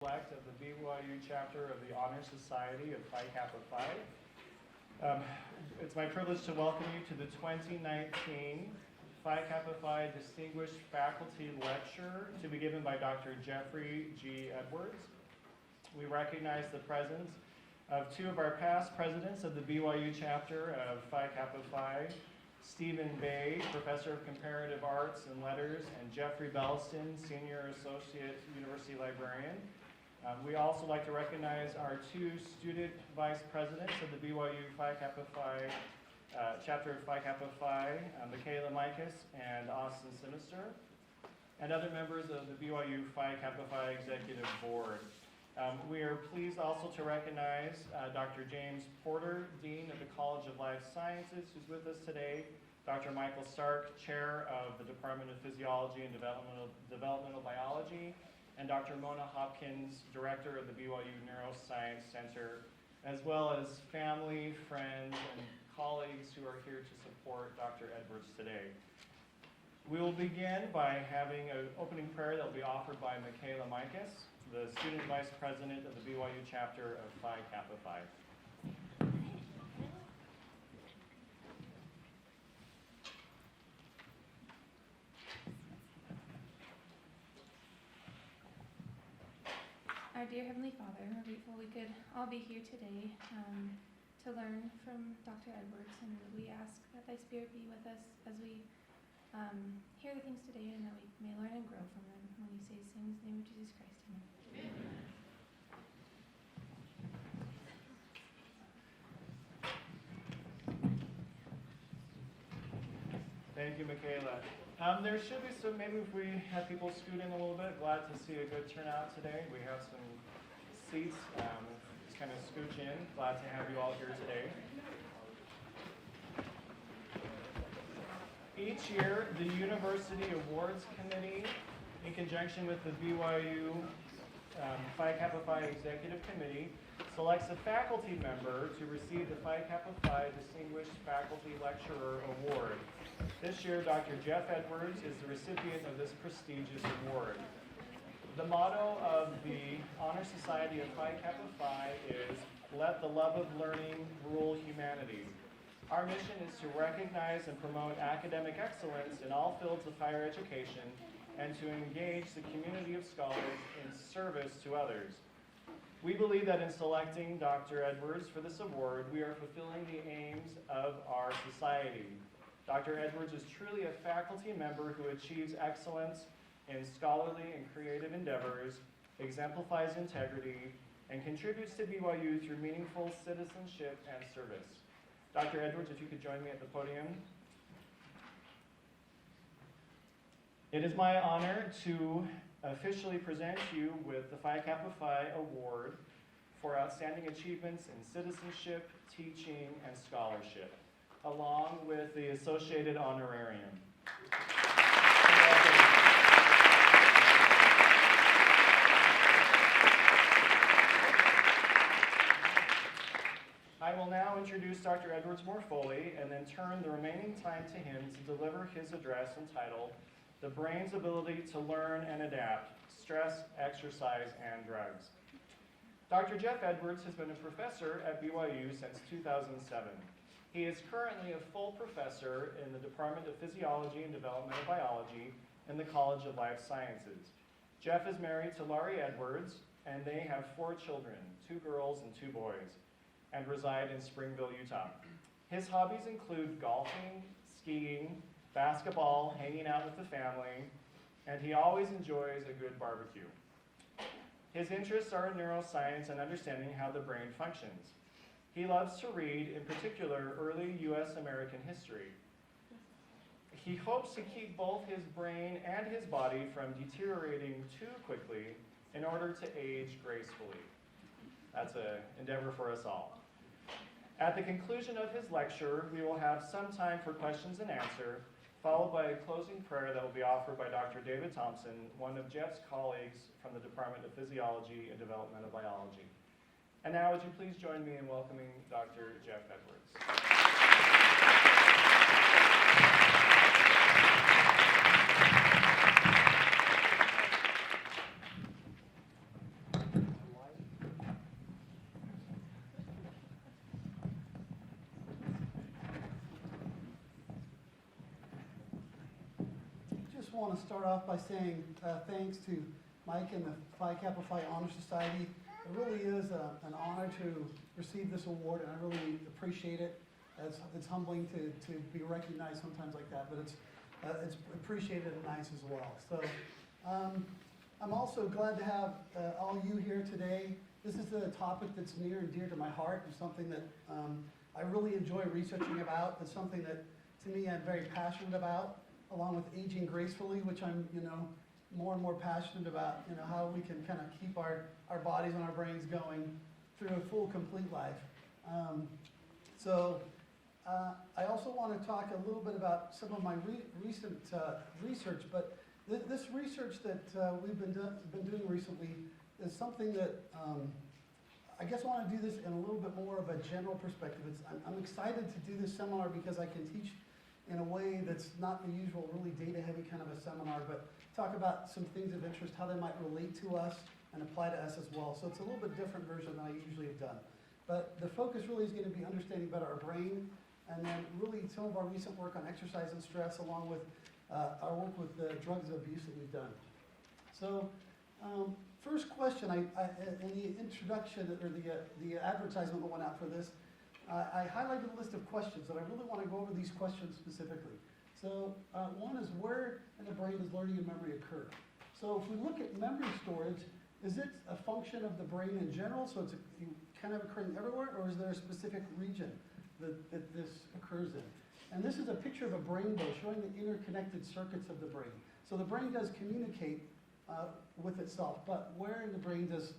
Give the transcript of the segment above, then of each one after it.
Elect of the BYU chapter of the Honor Society of Phi Kappa Phi. It's my privilege to welcome you to the 2019 Phi Kappa Phi Distinguished Faculty Lecture to be given by Dr. Jeffrey G. Edwards. We recognize the presence of two of our past presidents of the BYU chapter of Phi Kappa Phi, Stephen Bay, Professor of Comparative Arts and Letters, and Jeffrey Belston, Senior Associate University Librarian. We also like to recognize our two student vice presidents of the BYU Phi Kappa Phi chapter of Phi Kappa Phi, Michaela Mikas and Austin Sinister, and other members of the BYU Phi Kappa Phi Executive Board. We are pleased also to recognize Dr. James Porter, Dean of the College of Life Sciences, who's with us today, Dr. Michael Stark, Chair of the Department of Physiology and Developmental Biology, and Dr. Mona Hopkins, Director of the BYU Neuroscience Center, as well as family, friends, and colleagues who are here to support Dr. Edwards today. We will begin by having an opening prayer that will be offered by Michaela Mikas, the Student Vice President of the BYU chapter of Phi Kappa Phi. Our dear Heavenly Father, we're grateful we could all be here today to learn from Dr. Edwards, and we ask that Thy Spirit be with us as we hear the things today, and that we may learn and grow from them. When you say these things, in the name of Jesus Christ, amen. Thank you, Michaela. There should be some, maybe if we have people scoot in a little bit, glad to see a good turnout today. We have some seats, just kind of scooch in. Glad to have you all here today. Each year, the University Awards Committee, in conjunction with the BYU Phi Kappa Phi Executive Committee, selects a faculty member to receive the Phi Kappa Phi Distinguished Faculty Lecturer Award. This year, Dr. Jeff Edwards is the recipient of this prestigious award. The motto of the Honor Society of Phi Kappa Phi is, "Let the love of learning rule humanity." Our mission is to recognize and promote academic excellence in all fields of higher education and to engage the community of scholars in service to others. We believe that in selecting Dr. Edwards for this award, we are fulfilling the aims of our society. Dr. Edwards is truly a faculty member who achieves excellence in scholarly and creative endeavors, exemplifies integrity, and contributes to BYU through meaningful citizenship and service. Dr. Edwards, if you could join me at the podium. It is my honor to officially present you with the Phi Kappa Phi Award for outstanding achievements in citizenship, teaching, and scholarship, along with the associated honorarium. I will now introduce Dr. Edwards more fully and then turn the remaining time to him to deliver his address entitled, "The Brain's Ability to Learn and Adapt, Stress, Exercise, and Drugs." Dr. Jeff Edwards has been a professor at BYU since 2007. He is currently a full professor in the Department of Physiology and Developmental Biology in the College of Life Sciences. Jeff is married to Laurie Edwards, and they have 4 children, 2 girls and 2 boys, and reside in Springville, Utah. His hobbies include golfing, skiing, basketball, hanging out with the family, and he always enjoys a good barbecue. His interests are in neuroscience and understanding how the brain functions. He loves to read, in particular, early U.S. American history. He hopes to keep both his brain and his body from deteriorating too quickly in order to age gracefully. That's an endeavor for us all. At the conclusion of his lecture, we will have some time for questions and answer, followed by a closing prayer that will be offered by Dr. David Thompson, one of Jeff's colleagues from the Department of Physiology and Developmental Biology. And now, would you please join me in welcoming Dr. Jeff Edwards. want to start off by saying thanks to Mike and the Phi Kappa Phi Honor Society. It really is an honor to receive this award, and I really appreciate it. It's humbling to be recognized sometimes like that, but it's appreciated and nice as well. So I'm also glad to have all you here today. This is a topic that's near and dear to my heart. It's something that I really enjoy researching about. It's something that, to me, I'm very passionate about, along with aging gracefully, which I'm, more and more passionate about, how we can kind of keep our bodies and our brains going through a full, complete life. I also want to talk a little bit about some of my recent research, but this research that we've been doing recently is something that I guess I want to do this in a little bit more of a general perspective. I'm excited to do this seminar because I can teach in a way that's not the usual really data-heavy kind of a seminar, but talk about some things of interest, how they might relate to us and apply to us as well. So it's a little bit different version than I usually have done. But the focus really is going to be understanding better our brain, and then really some of our recent work on exercise and stress, along with our work with the drugs of abuse that we've done. So first question, in the introduction, or the advertisement that went out for this, I highlighted a list of questions, and I really want to go over these questions specifically. So one is, where in the brain does learning and memory occur? So if we look at memory storage, is it a function of the brain in general, so it's kind of occurring everywhere, or is there a specific region that this occurs in? And this is a picture of a brain bow showing the interconnected circuits of the brain. So the brain does communicate with itself, but where in the brain does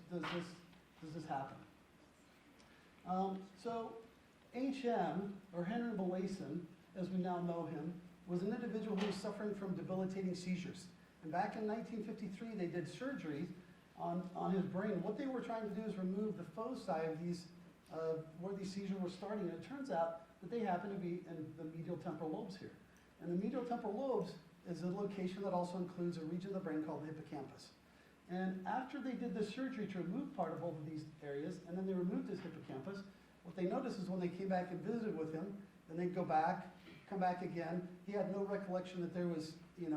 this happen? So HM, or Henry Molaison, as we now know him, was an individual who was suffering from debilitating seizures. And back in 1953, they did surgery on his brain. What they were trying to do is remove the foci of these, where these seizures were starting. And it turns out that they happen to be in the medial temporal lobes here. And the medial temporal lobes is a location that also includes a region of the brain called the hippocampus. And after they did this surgery to remove part of both of these areas, and then they removed his hippocampus, what they noticed is when they came back and visited with him, then they'd go back, come back again, he had no recollection that there was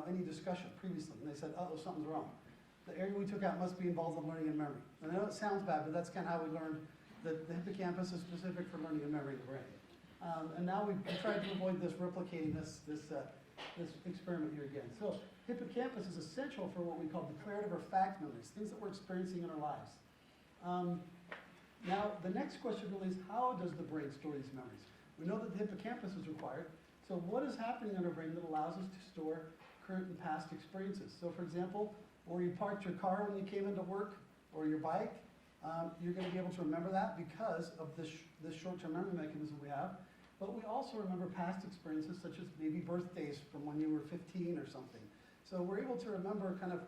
any discussion previously. And they said, uh-oh, something's wrong. The area we took out must be involved in learning and memory. And I know it sounds bad, but that's kind of how we learned that the hippocampus is specific for learning and memory in the brain. And now we've tried to avoid this replicating this experiment here again. So hippocampus is essential for what we call declarative or fact memories, things that we're experiencing in our lives. Now, the next question really is, how does the brain store these memories? We know that the hippocampus is required. So what is happening in our brain that allows us to store current and past experiences? So for example, where you parked your car when you came into work, or your bike, you're going to be able to remember that because of this short-term memory mechanism we have. But we also remember past experiences, such as maybe birthdays from when you were 15 or something. So we're able to remember kind of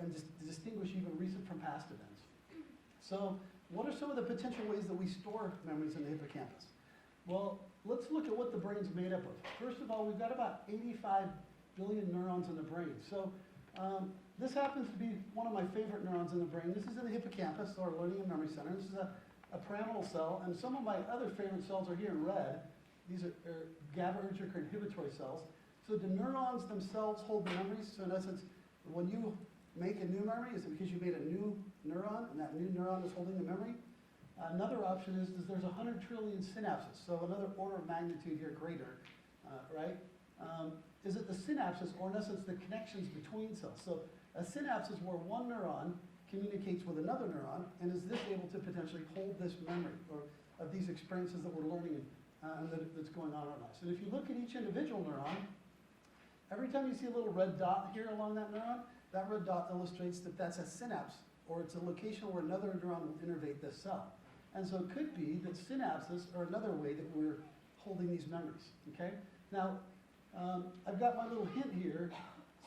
and distinguish even recent from past events. So what are some of the potential ways that we store memories in the hippocampus? Well, let's look at what the brain's made up of. First of all, we've got about 85 billion neurons in the brain. So this happens to be one of my favorite neurons in the brain. This is in the hippocampus, our learning and memory center. This is a pyramidal cell, and some of my other favorite cells are here in red. These are GABAergic or inhibitory cells. So the neurons themselves hold the memories. So in essence, when you make a new memory, is it because you made a new neuron, and that new neuron is holding the memory? Another option is there's 100 trillion synapses, so another order of magnitude here greater, right? Is it the synapses, or in essence, the connections between cells? So a synapse is where one neuron communicates with another neuron, and is this able to potentially hold this memory or of these experiences that we're learning and that's going on in our lives? And if you look at each individual neuron, every time you see a little red dot here along that neuron, that red dot illustrates that that's a synapse, or it's a location where another neuron will innervate this cell. And so it could be that synapses are another way that we're holding these memories, okay? Now, I've got my little hint here.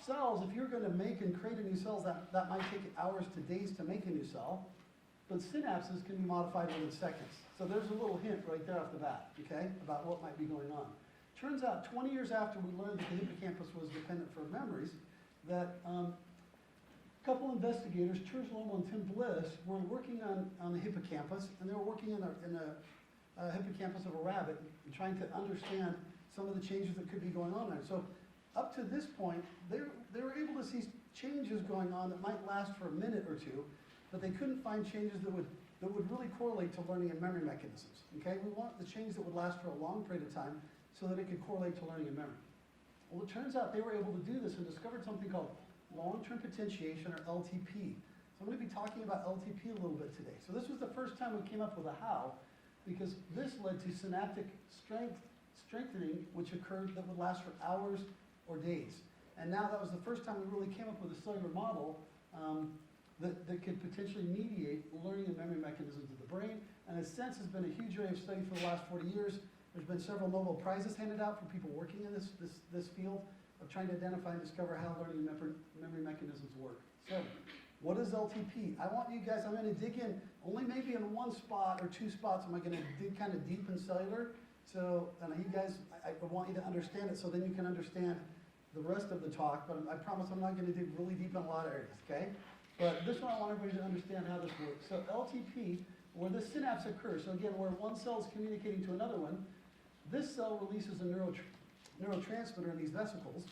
Cells, if you're going to make and create a new cell, that might take hours to days to make a new cell, but synapses can be modified within seconds. So there's a little hint right there off the bat, okay, about what might be going on. Turns out 20 years after we learned that the hippocampus was dependent for memories, that a couple investigators, Terz Lomo and Tim Bliss, were working on the hippocampus, and they were working in a hippocampus of a rabbit and trying to understand some of the changes that could be going on there. So up to this point, they were able to see changes going on that might last for a minute or two, but they couldn't find changes that would really correlate to learning and memory mechanisms. Okay, we want the change that would last for a long period of time so that it could correlate to learning and memory. Well, it turns out they were able to do this and discovered something called long-term potentiation, or LTP. So I'm going to be talking about LTP a little bit today. So this was the first time we came up with a how, because this led to synaptic strengthening, which occurred that would last for hours or days. And now that was the first time we really came up with a cellular model that could potentially mediate learning and memory mechanisms of the brain. And in a sense, has been a huge area of study for the last 40 years. There's been several Nobel Prizes handed out for people working in this field of trying to identify and discover how learning and memory mechanisms work. So, what is LTP? I want you guys, I'm going to dig in, only maybe in one spot or two spots am I going to dig kind of deep in cellular. So, and you guys, I want you to understand it so then you can understand the rest of the talk, but I promise I'm not going to dig really deep in a lot of areas, okay? But this one I want everybody to understand how this works. So LTP, where the synapse occurs, so again, where one cell is communicating to another one, this cell releases a neurotransmitter in these vesicles,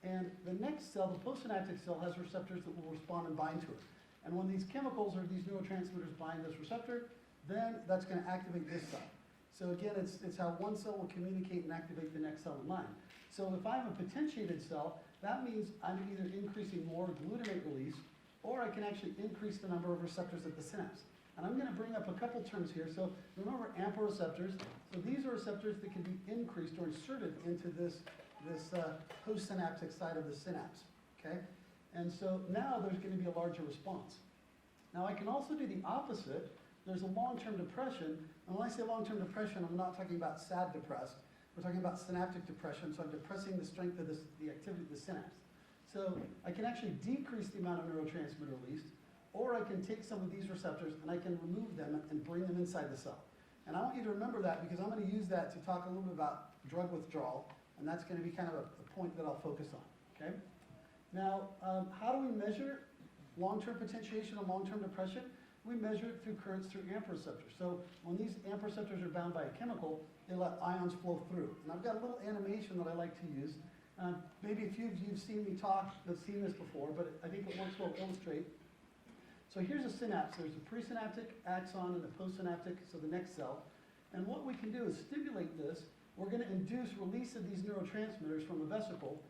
and the next cell, the postsynaptic cell, has receptors that will respond and bind to it. And when these chemicals or these neurotransmitters bind this receptor, then that's going to activate this cell. So again, it's how one cell will communicate and activate the next cell in line. So if I'm a potentiated cell, that means I'm either increasing more glutamate release, or I can actually increase the number of receptors at the synapse. And I'm going to bring up a couple terms here. So remember AMPA receptors. So these are receptors that can be increased or inserted into this postsynaptic side of the synapse. Okay? And so now there's going to be a larger response. Now I can also do the opposite. There's a long-term depression. And when I say long-term depression, I'm not talking about sad depressed. We're talking about synaptic depression. So I'm depressing the strength of the activity of the synapse. So I can actually decrease the amount of neurotransmitter released, or I can take some of these receptors and I can remove them and bring them inside the cell. And I want you to remember that because I'm going to use that to talk a little bit about drug withdrawal, and that's going to be kind of a point that I'll focus on. Okay? Now, how do we measure long-term potentiation and long-term depression? We measure it through currents through AMPA receptors. So when these AMPA receptors are bound by a chemical, they let ions flow through. And I've got a little animation that I like to use. Maybe a few of you have seen me talk, have seen this before, but I think it works well to illustrate. So here's a synapse. There's a presynaptic axon and a postsynaptic, so the next cell. And what we can do is stimulate this. We're going to induce release of these neurotransmitters from a vesicle.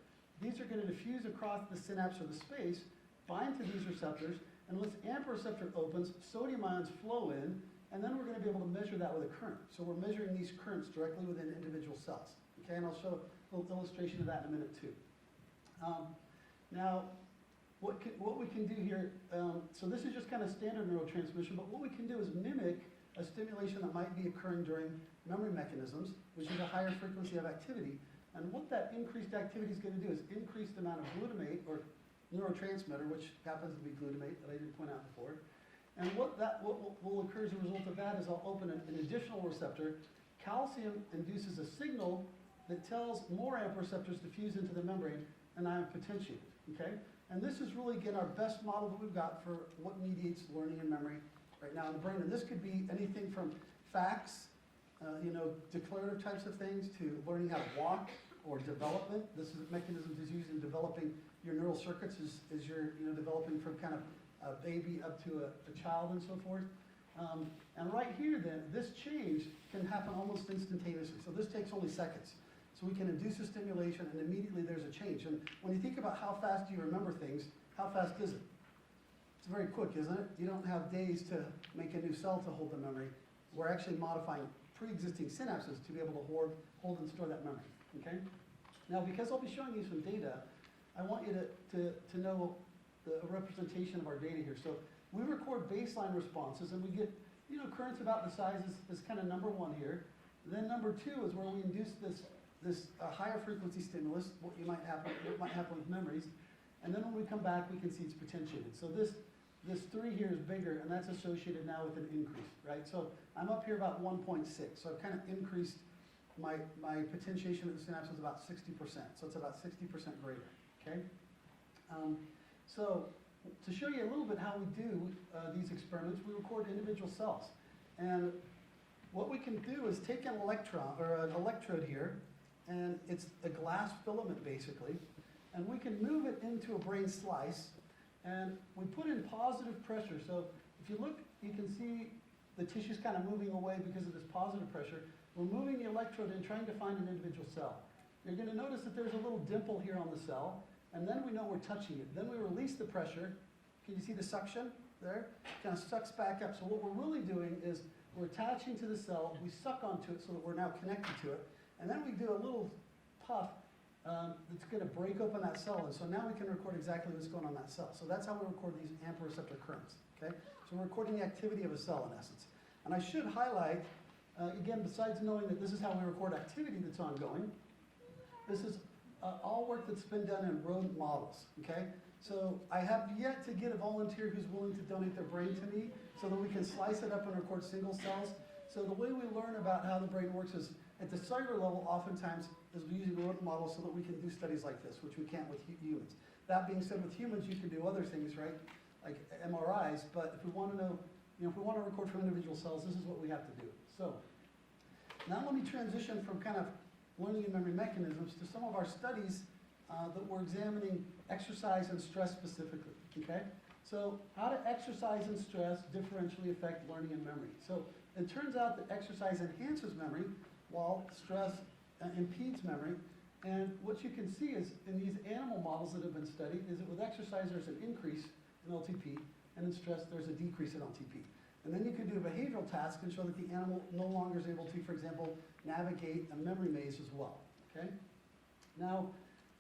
These are going to diffuse across the synapse or the space, bind to these receptors, and once AMPA receptor opens, sodium ions flow in, and then we're going to be able to measure that with a current. So we're measuring these currents directly within individual cells. Okay, and I'll show a little illustration of that in a minute too. Now, what we can do here, so this is just kind of standard neurotransmission, but what we can do is mimic a stimulation that might be occurring during memory mechanisms, which is a higher frequency of activity. And what that increased activity is going to do is increase the amount of glutamate, or neurotransmitter, which happens to be glutamate that I didn't point out before. And what will occur as a result of that is I'll open an additional receptor. Calcium induces a signal that tells more AMPA receptors to fuse into the membrane, and I am potentiated. Okay? And this is really, again, our best model that we've got for what mediates learning and memory right now in the brain. And this could be anything from facts, declarative types of things, to learning how to walk, or development. This is mechanisms is used in developing your neural circuits as you're developing from kind of a baby up to a child and so forth. And right here then, this change can happen almost instantaneously. So this takes only seconds. So we can induce a stimulation and immediately there's a change. And when you think about how fast you remember things, how fast is it? It's very quick, isn't it? You don't have days to make a new cell to hold the memory. We're actually modifying pre-existing synapses to be able to hold and store that memory. Okay? Now, because I'll be showing you some data, I want you to know the representation of our data here. So we record baseline responses, and we get currents about the size is kind of number one here. Then number two is where we induce this higher frequency stimulus, what might happen with memories. And then when we come back, we can see it's potentiated. So this 3 here is bigger, and that's associated now with an increase, right? So I'm up here about 1.6. So I've kind of increased my potentiation of the synapse is about 60%. So it's about 60% greater, okay? So to show you a little bit how we do these experiments, we record individual cells. And what we can do is take an electron, or an electrode here, and it's a glass filament basically. and we can move it into a brain slice, and we put in positive pressure. So if you look, you can see the tissue's kind of moving away because of this positive pressure. We're moving the electrode in, trying to find an individual cell. You're going to notice that there's a little dimple here on the cell, and then we know we're touching it. Then we release the pressure. Can you see the suction there? Kind of sucks back up. So what we're really doing is we're attaching to the cell, we suck onto it so that we're now connected to it, and then we do a little puff that's going to break open that cell, and so now we can record exactly what's going on in that cell. So that's how we record these AMP receptor currents, okay? So we're recording the activity of a cell in essence. And I should highlight, again, besides knowing that this is how we record activity that's ongoing, this is all work that's been done in rodent models, okay? So I have yet to get a volunteer who's willing to donate their brain to me so that we can slice it up and record single cells. So the way we learn about how the brain works is at the cellular level, oftentimes, is using rodent models so that we can do studies like this, which we can't with humans. That being said, with humans, you can do other things, right? Like MRIs, but if we want to know, if we want to record from individual cells, this is what we have to do. So now let me transition from kind of learning and memory mechanisms to some of our studies that we're examining exercise and stress specifically, okay? So how do exercise and stress differentially affect learning and memory? So it turns out that exercise enhances memory while stress impedes memory. And what you can see is in these animal models that have been studied is that with exercise there's an increase in LTP, and in stress there's a decrease in LTP. And then you can do a behavioral task and show that the animal no longer is able to, for example, navigate a memory maze as well, okay? Now,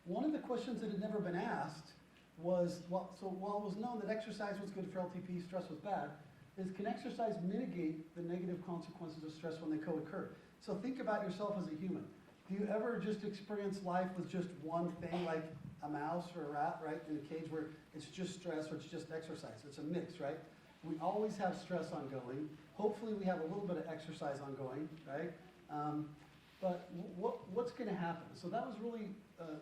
one of the questions that had never been asked was, while it was known that exercise was good for LTP, stress was bad, is can exercise mitigate the negative consequences of stress when they co-occur? So think about yourself as a human. Do you ever just experience life with just one thing, like a mouse or a rat, right, in a cage where it's just stress or it's just exercise? It's a mix, right? We always have stress ongoing. Hopefully we have a little bit of exercise ongoing, right? But what's going to happen? So that was really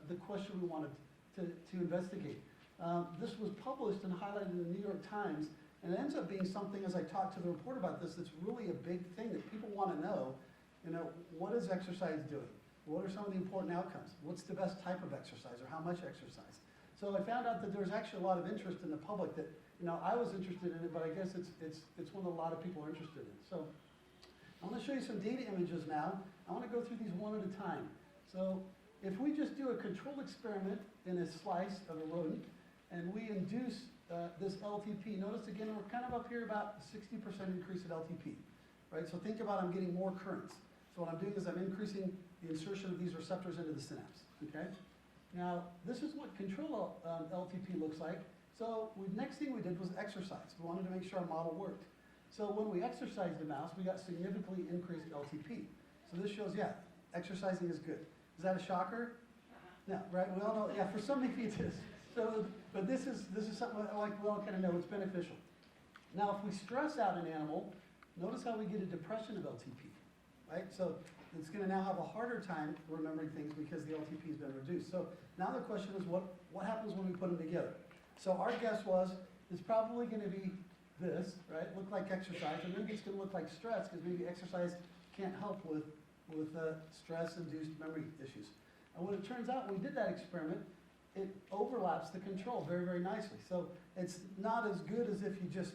the question we wanted to investigate. This was published and highlighted in the New York Times, and it ends up being something, as I talked to the reporter about this, that's really a big thing that people want to know. What is exercise doing? What are some of the important outcomes? What's the best type of exercise, or how much exercise? So I found out that there's actually a lot of interest in the public that, I was interested in it, but I guess it's one that a lot of people are interested in. So I want to show you some data images now. I want to go through these one at a time. So if we just do a control experiment in a slice of a rodent, and we induce this LTP, notice again, we're kind of up here about 60% increase in LTP, right? So think about I'm getting more currents. So what I'm doing is I'm increasing the insertion of these receptors into the synapse, okay? Now, this is what control LTP looks like. So next thing we did was exercise. We wanted to make sure our model worked. So when we exercised the mouse, we got significantly increased LTP. So this shows, yeah, exercising is good. Is that a shocker? No, right? We all know, yeah, for some maybe it is. So, but this is something like we all kind of know it's beneficial. Now, if we stress out an animal, notice how we get a depression of LTP, right? So it's going to now have a harder time remembering things because the LTP has been reduced. So now the question is, what happens when we put them together? So our guess was it's probably going to be this, right? Look like exercise, and maybe it's going to look like stress because maybe exercise can't help with stress-induced memory issues. And what it turns out, when we did that experiment, it overlaps the control very, very nicely. So it's not as good as if you just,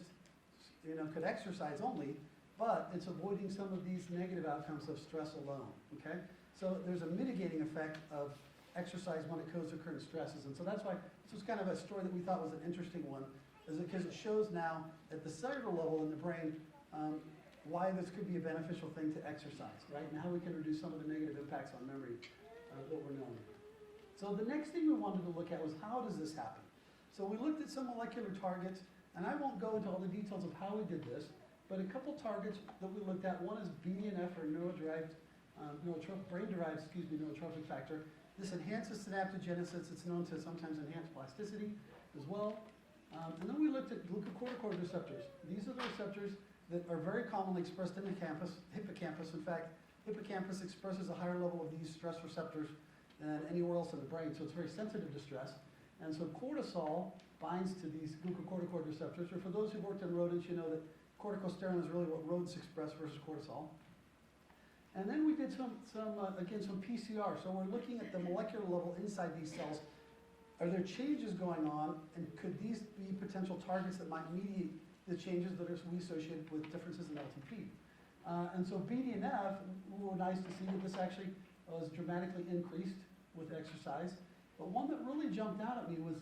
could exercise only, but it's avoiding some of these negative outcomes of stress alone, okay? So there's a mitigating effect of exercise when it goes to current stresses. And so that's why this was kind of a story that we thought was an interesting one, because it shows now at the cellular level in the brain why this could be a beneficial thing to exercise, right? And how we can reduce some of the negative impacts on memory that we're knowing. So the next thing we wanted to look at was how does this happen? So we looked at some molecular targets, and I won't go into all the details of how we did this, but a couple targets that we looked at. One is BDNF, or brain-derived neurotrophic factor. This enhances synaptogenesis. It's known to sometimes enhance plasticity as well. And then we looked at glucocorticoid receptors. These are the receptors that are very commonly expressed in the hippocampus. In fact, hippocampus expresses a higher level of these stress receptors than anywhere else in the brain, so it's very sensitive to stress. And so cortisol binds to these glucocorticoid receptors, or for those who've worked in rodents, you know that corticosterone is really what rodents express versus cortisol. And then we did some PCR. So we're looking at the molecular level inside these cells. are there changes going on, and could these be potential targets that might mediate the changes that we associated with differences in LTP? And so BDNF, were nice to see that this actually was dramatically increased with exercise. But one that really jumped out at me was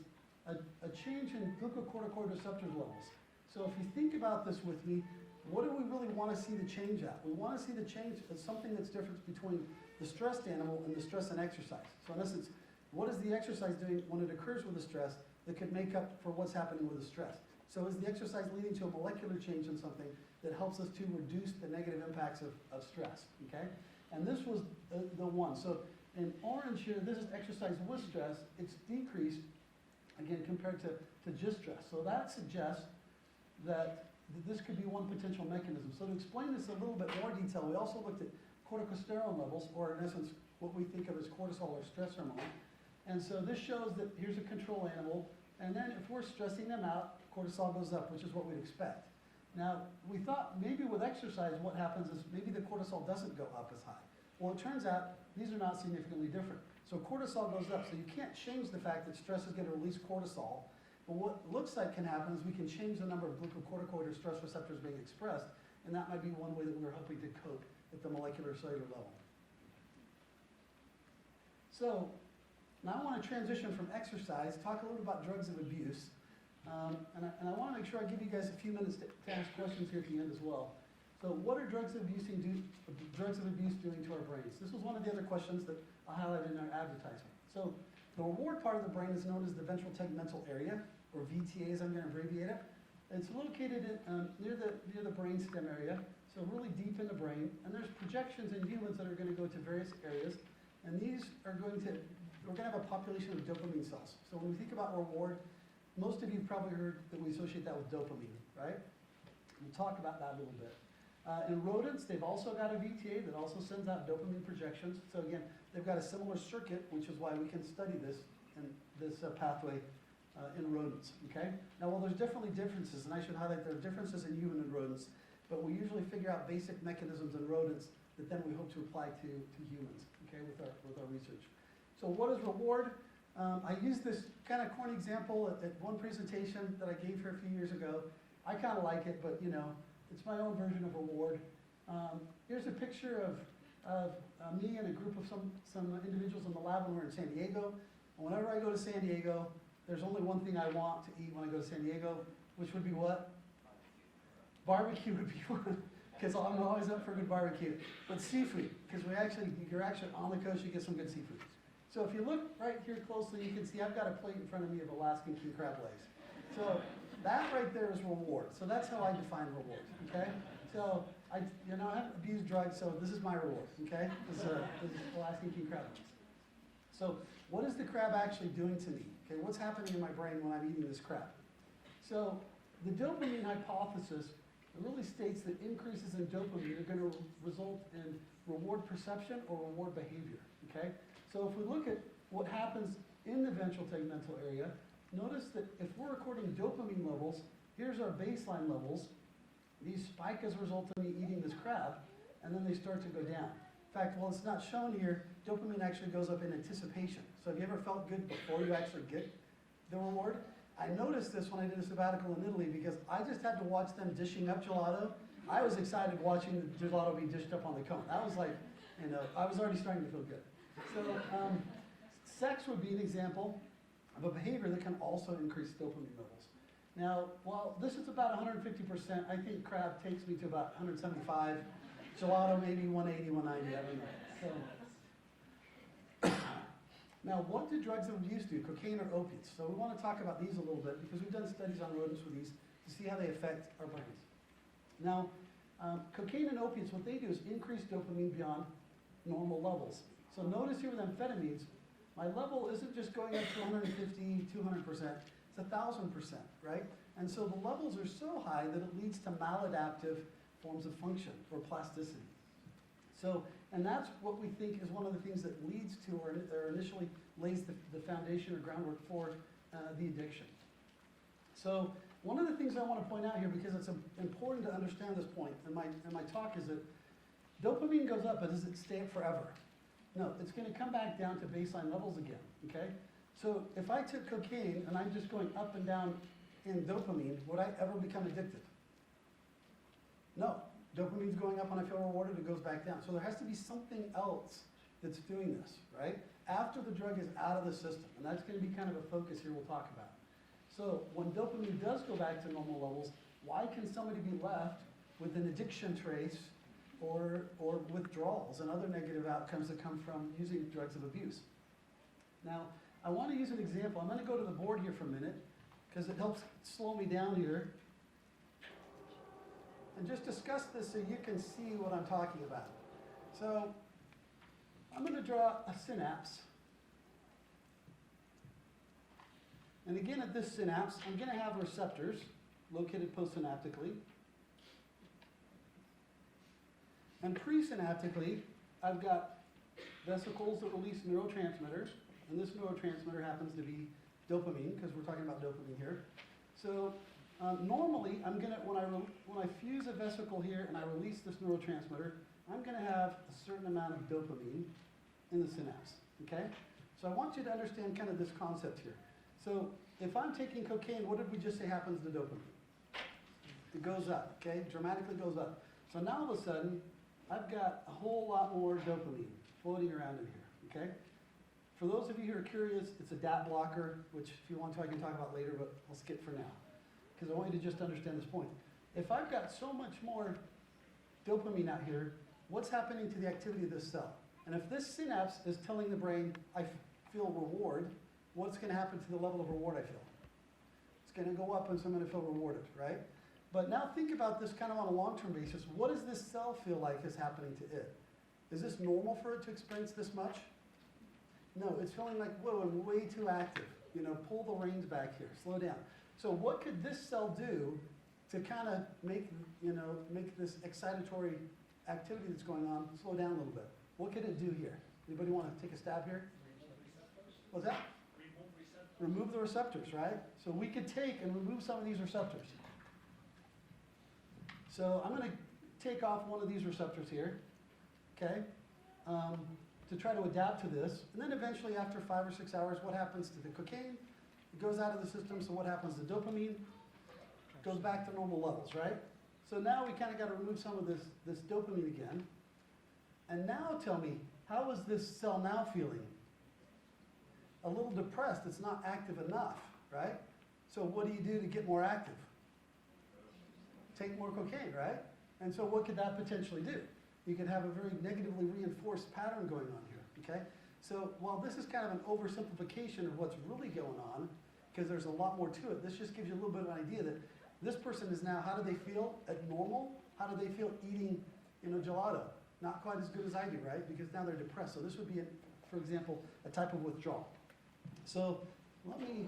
a change in glucocorticoid receptor levels. So if you think about this with me, what do we really want to see the change at? We want to see the change as something that's different between the stressed animal and the stress and exercise. So in essence, what is the exercise doing when it occurs with the stress that could make up for what's happening with the stress? So is the exercise leading to a molecular change in something that helps us to reduce the negative impacts of stress, okay? And this was the one. So in orange here, this is exercise with stress. It's decreased, again, compared to just stress. So that suggests that this could be one potential mechanism. So to explain this in a little bit more detail, we also looked at corticosterone levels, or in essence, what we think of as cortisol or stress hormone. And so this shows that here's a control animal, and then if we're stressing them out, cortisol goes up, which is what we'd expect. Now, we thought maybe with exercise, what happens is maybe the cortisol doesn't go up as high. Well, it turns out these are not significantly different. So cortisol goes up, so you can't change the fact that stress is going to release cortisol. But what looks like can happen is we can change the number of glucocorticoid or stress receptors being expressed, and that might be one way that we're hoping to cope at the molecular cellular level. So now I want to transition from exercise, talk a little about drugs of abuse. And I want to make sure I give you guys a few minutes to ask questions here at the end as well. So what are drugs of abuse doing to our brains? This was one of the other questions that I highlighted in our advertisement. So the reward part of the brain is known as the ventral tegmental area, or VTA as I'm going to abbreviate it. It's located near the brainstem area, so really deep in the brain. And there's projections in humans that are going to go to various areas. And these are we're going to have a population of dopamine cells. So when we think about reward, most of you probably heard that we associate that with dopamine, right? We'll talk about that a little bit. In rodents, they've also got a VTA that also sends out dopamine projections. So again, they've got a similar circuit, which is why we can study this pathway in rodents, okay? Now, well, there's definitely differences, and I should highlight there are differences in human and rodents, but we usually figure out basic mechanisms in rodents that then we hope to apply to humans, okay, with our research. So what is reward? I used this kind of corny example at one presentation that I gave here a few years ago. I kind of like it, but you know, it's my own version of reward. Here's a picture of me and a group of some individuals in the lab when we're in San Diego. And whenever I go to San Diego, there's only one thing I want to eat when I go to San Diego, which would be what? Barbecue would be one, because I'm always up for good barbecue. But seafood, because you're actually on the coast, you get some good seafood. So if you look right here closely, you can see I've got a plate in front of me of Alaskan king crab legs. So that right there is reward. So that's how I define reward, okay? So I haven't abused drugs, so this is my reward, okay? This is Alaskan king crab legs. So what is the crab actually doing to me? Okay, what's happening in my brain when I'm eating this crab? So the dopamine hypothesis really states that increases in dopamine are going to result in reward perception or reward behavior, okay? So if we look at what happens in the ventral tegmental area, notice that if we're recording dopamine levels, here's our baseline levels. These spike as a result of me eating this crab, and then they start to go down. In fact, while it's not shown here, dopamine actually goes up in anticipation. So have you ever felt good before you actually get the reward? I noticed this when I did a sabbatical in Italy because I just had to watch them dishing up gelato. I was excited watching the gelato be dished up on the cone. That was like, I was already starting to feel good. So sex would be an example of a behavior that can also increase dopamine levels. Now, while this is about 150%, I think crab takes me to about 175. Gelato maybe 180, 190, I don't know. So, now, what do drugs of abuse do, cocaine or opiates? So we want to talk about these a little bit because we've done studies on rodents with these to see how they affect our brains. Now, cocaine and opiates, what they do is increase dopamine beyond normal levels. So notice here with amphetamines, my level isn't just going up to 150, 200%, it's 1,000%, right? And so the levels are so high that it leads to maladaptive forms of function or plasticity. So, and that's what we think is one of the things that leads to or initially lays the foundation or groundwork for the addiction. So one of the things I want to point out here, because it's important to understand this point in my talk, is that dopamine goes up, but does it stay up forever? No, it's going to come back down to baseline levels again, okay? So if I took cocaine and I'm just going up and down in dopamine, would I ever become addicted? No. Dopamine's going up when I feel rewarded, it goes back down. So there has to be something else that's doing this, right? After the drug is out of the system, and that's going to be kind of a focus here we'll talk about. So when dopamine does go back to normal levels, why can somebody be left with an addiction trace or withdrawals and other negative outcomes that come from using drugs of abuse? Now, I want to use an example. I'm going to go to the board here for a minute because it helps slow me down here and just discuss this so you can see what I'm talking about. So I'm going to draw a synapse. And again, at this synapse, I'm going to have receptors located postsynaptically. And presynaptically, I've got vesicles that release neurotransmitters. And this neurotransmitter happens to be dopamine, because we're talking about dopamine here. So normally, I'm going to, when I fuse a vesicle here and I release this neurotransmitter, I'm going to have a certain amount of dopamine in the synapse, okay? So I want you to understand kind of this concept here. So if I'm taking cocaine, what did we just say happens to dopamine? It goes up, okay? Dramatically goes up. So now all of a sudden, I've got a whole lot more dopamine floating around in here, okay? For those of you who are curious, it's a DAP blocker, which if you want to, I can talk about later, but I'll skip for now, because I want you to just understand this point. If I've got so much more dopamine out here, what's happening to the activity of this cell? And if this synapse is telling the brain, I feel reward, what's going to happen to the level of reward I feel? It's going to go up and so I'm going to feel rewarded, right? But now think about this kind of on a long-term basis. What does this cell feel like is happening to it? Is this normal for it to experience this much? No, it's feeling like, whoa, I'm way too active. You know, pull the reins back here, slow down. So what could this cell do to kind of make this excitatory activity that's going on slow down a little bit? What could it do here? Anybody want to take a stab here? What's that? Remove the receptors, right? So we could take and remove some of these receptors. So I'm going to take off one of these receptors here, okay, to try to adapt to this. And then eventually, after 5 or 6 hours, what happens to the cocaine? It goes out of the system, so what happens to dopamine? It goes back to normal levels, right? So now we kind of got to remove some of this dopamine again. And now tell me, how is this cell now feeling? A little depressed, it's not active enough, right? So what do you do to get more active? Take more cocaine, right? And so what could that potentially do? You could have a very negatively reinforced pattern going on here, okay? So while this is kind of an oversimplification of what's really going on, because there's a lot more to it, this just gives you a little bit of an idea that this person is now, how do they feel at normal? How do they feel eating, gelato? Not quite as good as I do, right? Because now they're depressed. So this would be, for example, a type of withdrawal. So let me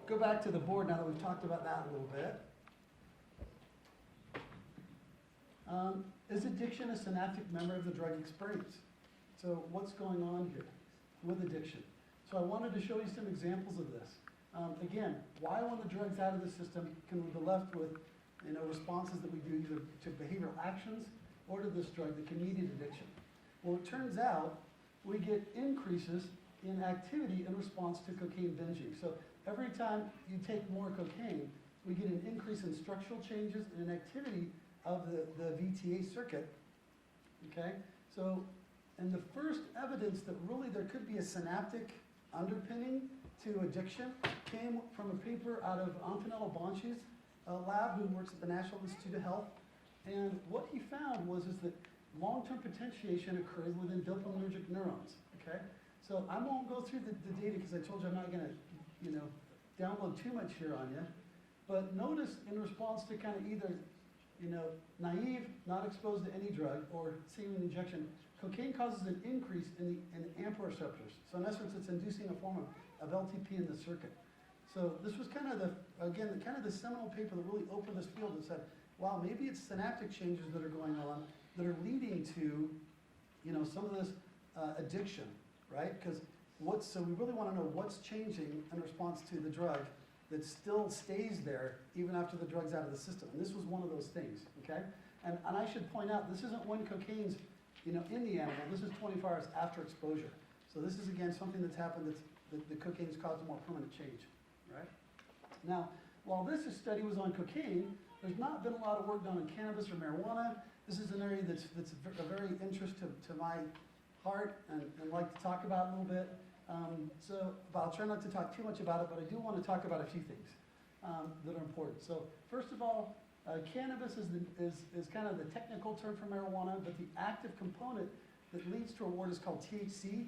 go back to the board now that we've talked about that a little bit. Is addiction a synaptic member of the drug experience? So what's going on here with addiction? So I wanted to show you some examples of this. Again, why when the drug's out of the system can we be left with responses that we do either to behavioral actions or to this drug that can mediate addiction? Well, it turns out we get increases in activity in response to cocaine binging. So every time you take more cocaine, we get an increase in structural changes and in activity of the VTA circuit, okay? So, and the first evidence that really there could be a synaptic underpinning to addiction came from a paper out of Antonello Bonci's lab, who works at the National Institute of Health. And what he found was that long-term potentiation occurs within dopaminergic neurons, okay? So I won't go through the data because I told you I'm not going to, download too much here on you. But notice in response to kind of either, naive, not exposed to any drug, or seeing an injection, cocaine causes an increase in the AMPA receptors. So in essence, it's inducing a form of LTP in the circuit. So this was kind of the seminal paper that really opened this field and said, wow, maybe it's synaptic changes that are going on that are leading to, some of this addiction, right? Because so we really want to know what's changing in response to the drug that still stays there even after the drug's out of the system. And this was one of those things, okay? And I should point out, this isn't when cocaine's, in the animal. This is 24 hours after exposure. So this is, again, something that's happened that's the cocaine's caused a more permanent change, right? Now, while this study was on cocaine, there's not been a lot of work done on cannabis or marijuana. This is an area that's a very interest to my heart and like to talk about a little bit. But I'll try not to talk too much about it, but I do want to talk about a few things that are important. So first of all, cannabis is kind of the technical term for marijuana, but the active component that leads to reward is called THC.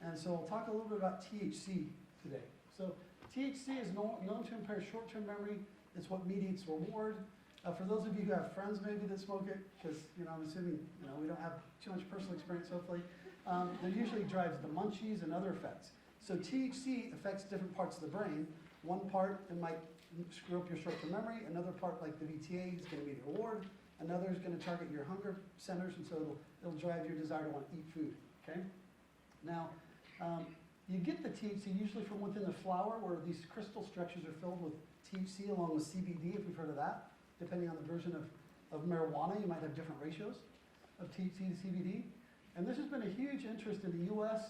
And so I'll talk a little bit about THC today. So THC is known to impair short-term memory. It's what mediates reward. For those of you who have friends maybe that smoke it, because I'm assuming we don't have too much personal experience hopefully, that usually drives the munchies and other effects. So THC affects different parts of the brain. One part, it might screw up your short-term memory. Another part, like the VTA, is going to be the reward. Another is going to target your hunger centers, and so it'll drive your desire to want to eat food, okay? Now, you get the THC usually from within the flower, where these crystal structures are filled with THC along with CBD, if you've heard of that. Depending on the version of marijuana, you might have different ratios of THC to CBD. And this has been a huge interest in the US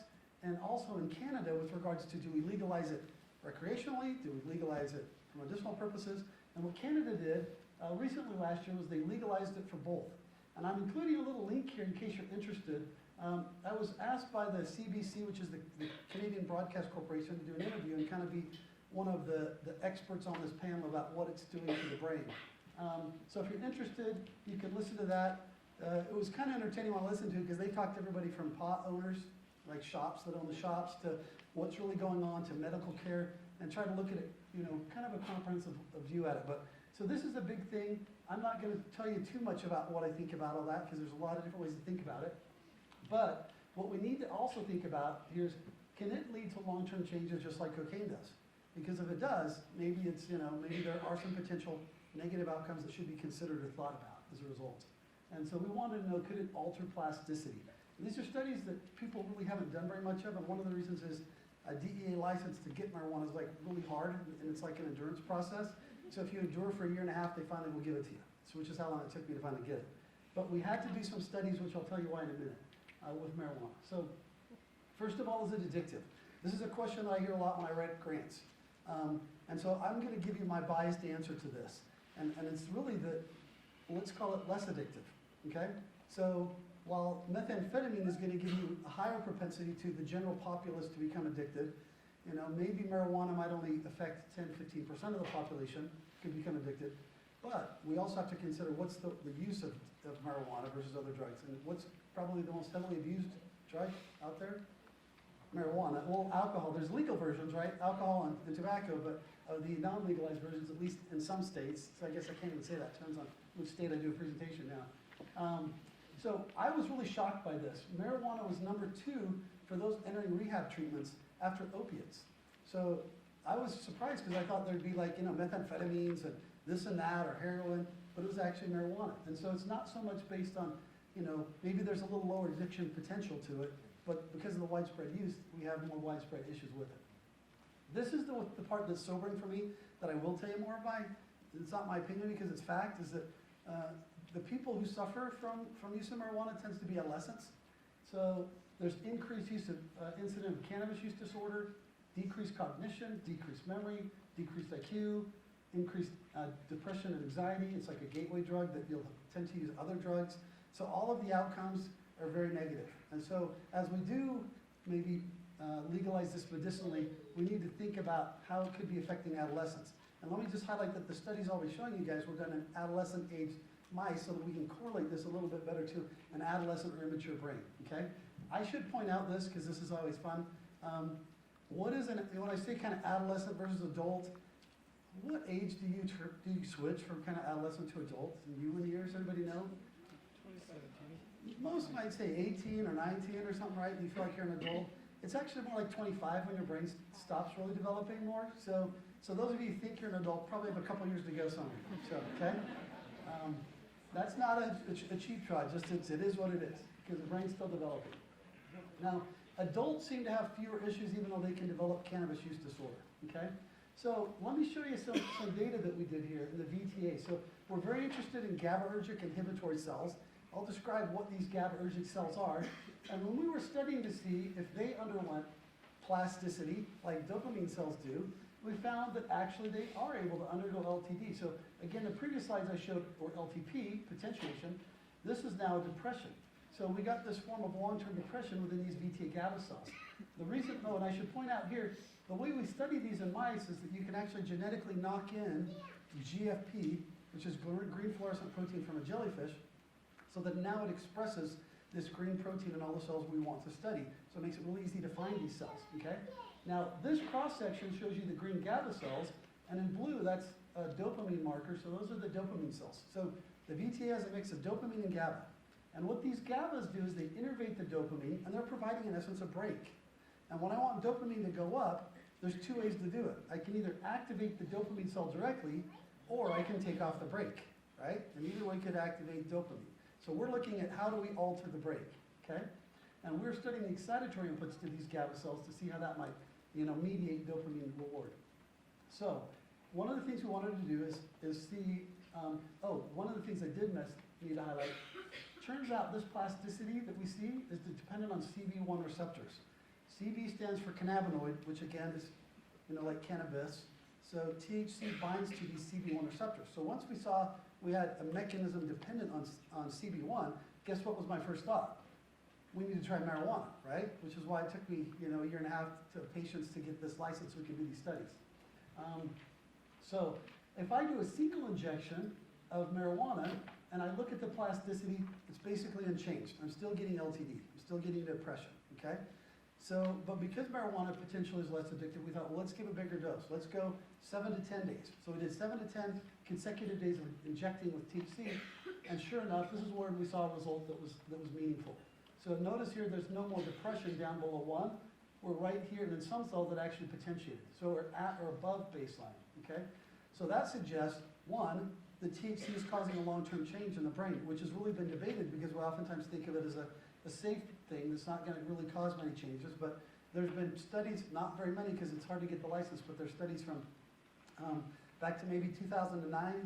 and also in Canada with regards to, do we legalize it recreationally? Do we legalize it for medicinal purposes? And what Canada did recently last year was they legalized it for both. And I'm including a little link here in case you're interested. I was asked by the CBC, which is the Canadian Broadcast Corporation, to do an interview and kind of be one of the experts on this panel about what it's doing to the brain. So if you're interested, you can listen to that. It was kind of entertaining while I listened to it because they talked to everybody from pot owners, like shops that own the shops, to what's really going on, to medical care, and try to look at it, kind of a comprehensive view at it. But so this is a big thing. I'm not going to tell you too much about what I think about all that because there's a lot of different ways to think about it. But what we need to also think about here is, can it lead to long-term changes just like cocaine does? Because if it does, maybe it's, maybe there are some potential negative outcomes that should be considered or thought about as a result. And so we wanted to know, could it alter plasticity? And these are studies that people really haven't done very much of, and one of the reasons is a DEA license to get marijuana is like really hard, and it's like an endurance process. So if you endure for 1.5 years, they finally will give it to you, so which is how long it took me to finally get it. But we had to do some studies, which I'll tell you why in a minute, with marijuana. So first of all, is it addictive? This is a question that I hear a lot when I write grants. And so I'm going to give you my biased answer to this. And it's really let's call it less addictive, okay? So while methamphetamine is going to give you a higher propensity to the general populace to become addicted, maybe marijuana might only affect 10-15% of the population could become addicted. But we also have to consider what's the use of marijuana versus other drugs. And what's probably the most heavily abused drug out there? Marijuana. Well, alcohol. There's legal versions, right? Alcohol and tobacco, but the non-legalized versions, at least in some states, so I guess I can't even say that. Depends on which state I do a presentation now. So I was really shocked by this. Marijuana was number 2 for those entering rehab treatments after opiates. So I was surprised because I thought there'd be like, methamphetamines and this and that or heroin, but it was actually marijuana. And so it's not so much based on, maybe there's a little lower addiction potential to it, but because of the widespread use, we have more widespread issues with it. This is the part that's sobering for me that I will tell you more about. It's not my opinion because it's fact, is that the people who suffer from use of marijuana tends to be adolescents. So there's increased use of incident of cannabis use disorder, decreased cognition, decreased memory, decreased IQ, increased depression and anxiety. It's like a gateway drug that you'll tend to use other drugs. So all of the outcomes are very negative. And so as we do maybe legalize this medicinally, we need to think about how it could be affecting adolescents. And let me just highlight that the studies I'll be showing you guys were done in adolescent-aged mice so that we can correlate this a little bit better to an adolescent or immature brain, okay? I should point out this because this is always fun. When I say kind of adolescent versus adult, what age do you switch from kind of adolescent to adult? In human years, anybody know? 2017. Most might say 18 or 19 or something, right? You feel like you're an adult. It's actually more like 25 when your brain stops really developing more. So those of you who think you're an adult probably have a couple years to go somewhere. So, okay? That's not a cheap shot, just it is what it is, because the brain's still developing. Now, adults seem to have fewer issues even though they can develop cannabis use disorder, okay? So let me show you some data that we did here in the VTA. So we're very interested in GABAergic inhibitory cells. I'll describe what these GABAergic cells are. And when we were studying to see if they underwent plasticity, like dopamine cells do, we found that actually they are able to undergo LTD. So again, the previous slides I showed were LTP, potentiation. This is now depression. So we got this form of long-term depression within these VTA GABA cells. The reason, oh, and I should point out here, the way we study these in mice is that you can actually genetically knock in GFP, which is green fluorescent protein from a jellyfish, so that now it expresses this green protein in all the cells we want to study. So it makes it really easy to find these cells, okay? Now, this cross-section shows you the green GABA cells, and in blue, that's a dopamine marker, so those are the dopamine cells. So the VTA has a mix of dopamine and GABA. And what these GABAs do is they innervate the dopamine, and they're providing, in essence, a brake. And when I want dopamine to go up, there's two ways to do it. I can either activate the dopamine cell directly, or I can take off the brake, right? And either way could activate dopamine. So we're looking at how do we alter the brake, okay? And we're studying the excitatory inputs to these GABA cells to see how that might, mediate dopamine reward. So one of the things we wanted to do is see, one of the things I need to highlight. Turns out this plasticity that we see is dependent on CB1 receptors. CB stands for cannabinoid, which again is, like cannabis. So THC binds to these CB1 receptors. So once we saw we had a mechanism dependent on CB1, guess what was my first thought? We need to try marijuana, right? Which is why it took me, a year and a half to patients to get this license so we can do these studies. So if I do a single injection of marijuana and I look at the plasticity, it's basically unchanged. I'm still getting LTD. I'm still getting depression, okay? So, but because marijuana potentially is less addictive, we thought, well, let's give a bigger dose. Let's go 7 to 10 days. So we did 7 to 10 consecutive days of injecting with THC, and sure enough, this is where we saw a result that was meaningful. So notice here, there's no more depression down below 1. We're right here, and in some cells that actually potentiated. So we're at or above baseline, okay? So that suggests, one, the THC is causing a long-term change in the brain, which has really been debated because we oftentimes think of it as a safe thing that's not going to really cause many changes, but there's been studies, not very many because it's hard to get the license, but there's studies from back to maybe 2009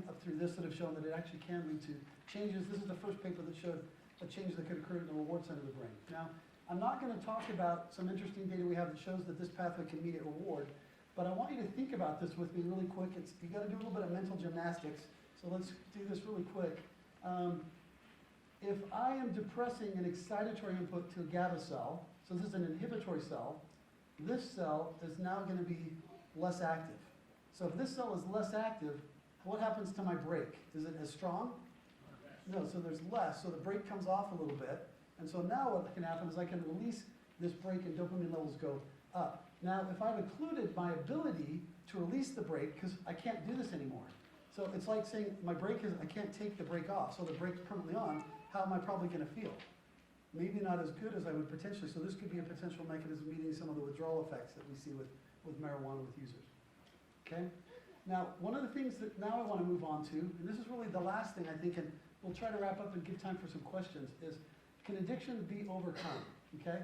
up through this that have shown that it actually can lead to changes. This is the first paper that showed a change that could occur in the reward center of the brain. Now, I'm not going to talk about some interesting data we have that shows that this pathway can mediate reward, but I want you to think about this with me really quick. You got to do a little bit of mental gymnastics, so let's do this really quick. If I am depressing an excitatory input to a GABA cell, so this is an inhibitory cell, this cell is now going to be less active. So if this cell is less active, what happens to my brake? Is it as strong? No, so there's less, so the brake comes off a little bit, and so now what can happen is I can release this brake and dopamine levels go up. Now, if I've included my ability to release the brake, because I can't do this anymore. So it's like saying my brake is, I can't take the brake off, so the brake's permanently on, how am I probably going to feel? Maybe not as good as I would potentially, so this could be a potential mechanism meeting some of the withdrawal effects that we see with marijuana with users. Okay? Now, one of the things that now I want to move on to, and this is really the last thing I think, and we'll try to wrap up and give time for some questions, is can addiction be overcome? Okay?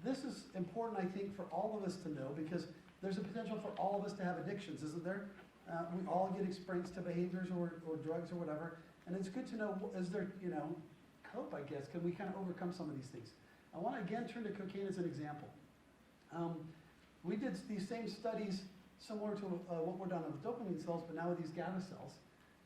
This is important, I think, for all of us to know because there's a potential for all of us to have addictions, isn't there? We all get experienced to behaviors or drugs or whatever, and it's good to know, is there, cope, I guess? Can we kind of overcome some of these things? I want to again turn to cocaine as an example. We did these same studies similar to what we're done with dopamine cells, but now with these GABA cells.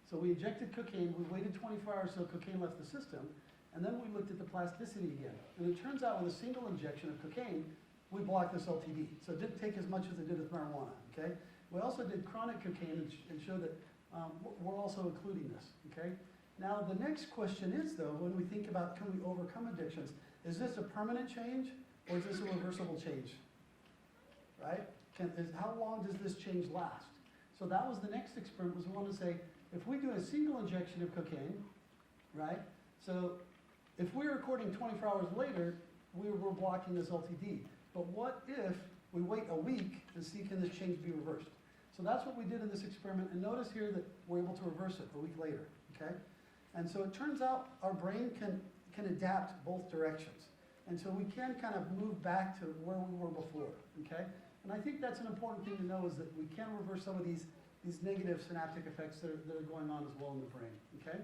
So we injected cocaine, we waited 24 hours so cocaine left the system, and then we looked at the plasticity again. And it turns out with a single injection of cocaine, we blocked this LTD. So it didn't take as much as it did with marijuana, okay? We also did chronic cocaine and showed that we're also including this, okay? Now the next question is though, when we think about can we overcome addictions, is this a permanent change or is this a reversible change, right? How long does this change last? So that was the next experiment was we want to say, if we do a single injection of cocaine, right? So if we're recording 24 hours later, we're blocking this LTD. But what if we wait a week and see can this change be reversed? So that's what we did in this experiment, and notice here that we're able to reverse it a week later, okay? And so it turns out our brain can adapt both directions. And so we can kind of move back to where we were before, okay? And I think that's an important thing to know is that we can reverse some of these negative synaptic effects that are going on as well in the brain, okay?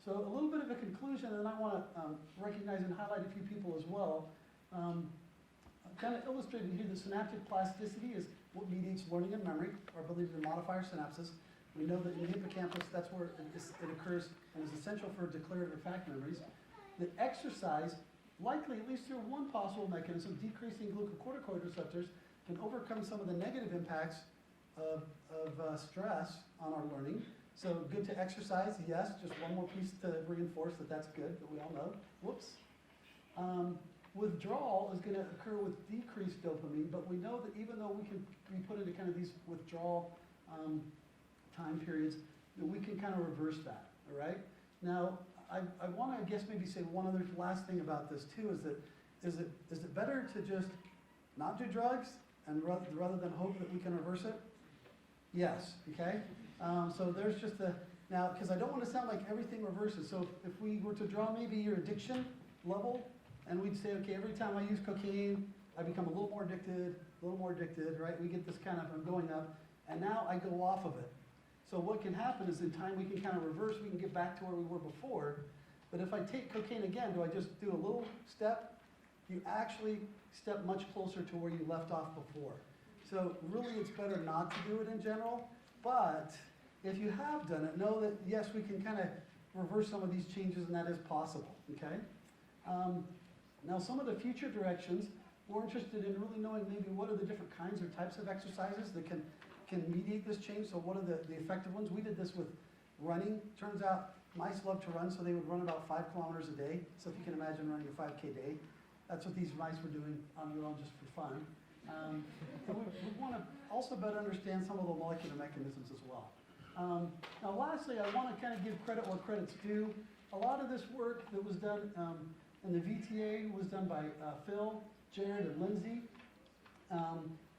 So a little bit of a conclusion, and then I want to recognize and highlight a few people as well. A kind of illustrated here that synaptic plasticity is what mediates learning and memory, our ability to modify our synapses. We know that in the hippocampus, that's where it occurs and is essential for declarative fact memories. That exercise, likely at least through one possible mechanism, decreasing glucocorticoid receptors, can overcome some of the negative impacts of stress on our learning. So good to exercise, yes, just one more piece to reinforce that that's good, that we all know. Whoops. Withdrawal is going to occur with decreased dopamine, but we know that even though we can be put into kind of these withdrawal time periods, that we can kind of reverse that, all right? Now, I want to, I guess, maybe say one other last thing about this too, is it better to just not do drugs and rather than hope that we can reverse it? Yes, okay? So there's just now, because I don't want to sound like everything reverses, so if we were to draw maybe your addiction level, and we'd say, okay, every time I use cocaine, I become a little more addicted, right? We get this kind of, I'm going up, and now I go off of it. So what can happen is in time we can kind of reverse, we can get back to where we were before, but if I take cocaine again, do I just do a little step? You actually step much closer to where you left off before. So really it's better not to do it in general, but if you have done it, know that yes, we can kind of reverse some of these changes and that is possible, okay? Now some of the future directions, we're interested in really knowing maybe what are the different kinds or types of exercises that can mediate this change. So what are the effective ones? We did this with running. Turns out mice love to run, so they would run about 5 kilometers a day. So if you can imagine running a 5K day, that's what these mice were doing on their own just for fun. And we want to also better understand some of the molecular mechanisms as well. Now lastly, I want to kind of give credit where credit's due. A lot of this work that was done in the VTA was done by Phil, Jared, and Lindsay.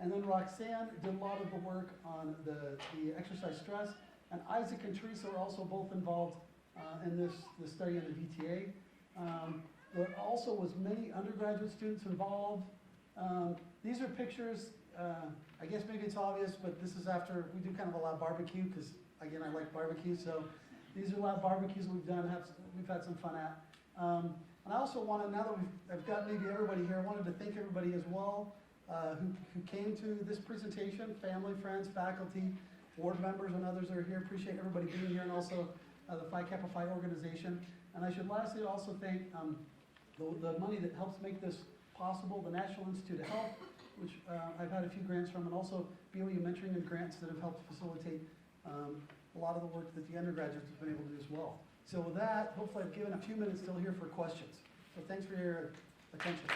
And then Roxanne did a lot of the work on the exercise stress. And Isaac and Teresa are also both involved in this study in the VTA. There also was many undergraduate students involved. These are pictures, I guess maybe it's obvious, but this is after we do kind of a lab barbecue, because again, I like barbecue. So these are lab barbecues we've done, we've had some fun at. And I also wanted, now that I've got maybe everybody here, I wanted to thank everybody as well who came to this presentation, family, friends, faculty, board members, and others that are here. Appreciate everybody being here, and also the Phi Kappa Phi organization. And I should lastly also thank the money that helps make this possible, the National Institute of Health, which I've had a few grants from, and also BOE mentoring and grants that have helped facilitate a lot of the work that the undergraduates have been able to do as well. So with that, hopefully I've given a few minutes still here for questions. So thanks for your attention.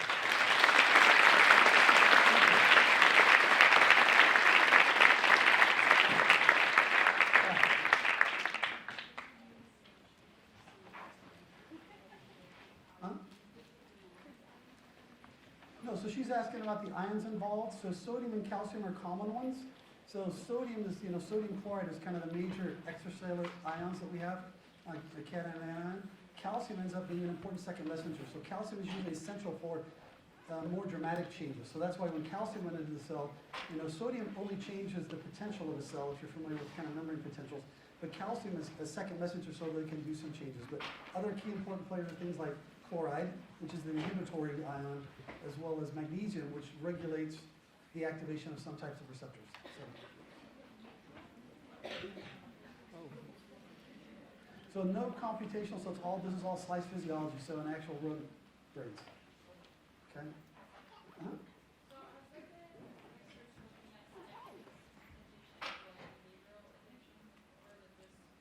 No, so she's asking about the ions involved. So sodium and calcium are common ones. So sodium is, sodium chloride is kind of the major extracellular ions that we have, like the cation and anion. Calcium ends up being an important second messenger. So calcium is usually essential for more dramatic changes. So that's why when calcium went into the cell, sodium only changes the potential of a cell, if you're familiar with kind of membrane potentials. But calcium is a second messenger, so that it can do some changes. But other key important players are things like chloride, which is the inhibitory ion, as well as magnesium, which regulates the activation of some types of receptors. So no computational, so this is all slice physiology, so an actual rodent brains. Okay?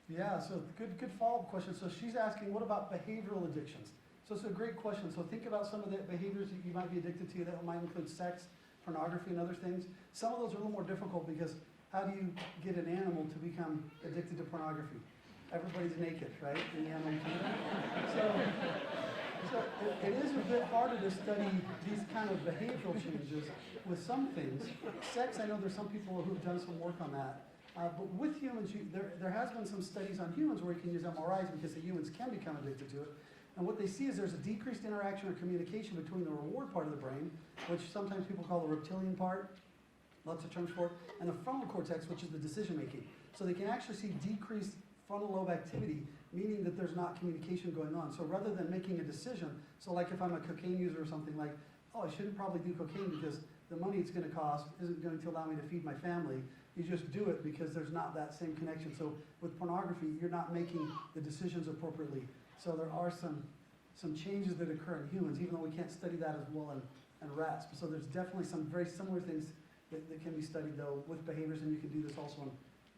Yeah, so good follow-up question. So she's asking, what about behavioral addictions? So it's a great question. So think about some of the behaviors that you might be addicted to. That might include sex, pornography, and other things. Some of those are a little more difficult because how do you get an animal to become addicted to pornography? Everybody's naked, right? In the animal kingdom. So it is a bit harder to study these kind of behavioral changes with some things. Sex, I know there's some people who've done some work on that. But with humans, there has been some studies on humans where you can use MRIs because the humans can become addicted to it. And what they see is there's a decreased interaction or communication between the reward part of the brain, which sometimes people call the reptilian part, lots of terms for it, and the frontal cortex, which is the decision making. So they can actually see decreased frontal lobe activity, meaning that there's not communication going on. So rather than making a decision, so like if I'm a cocaine user or something like, oh, I shouldn't probably do cocaine because the money it's gonna cost isn't going to allow me to feed my family. You just do it because there's not that same connection. So with pornography, you're not making the decisions appropriately. So there are some changes that occur in humans, even though we can't study that as well in rats. So there's definitely some very similar things that can be studied though with behaviors, and you can do this also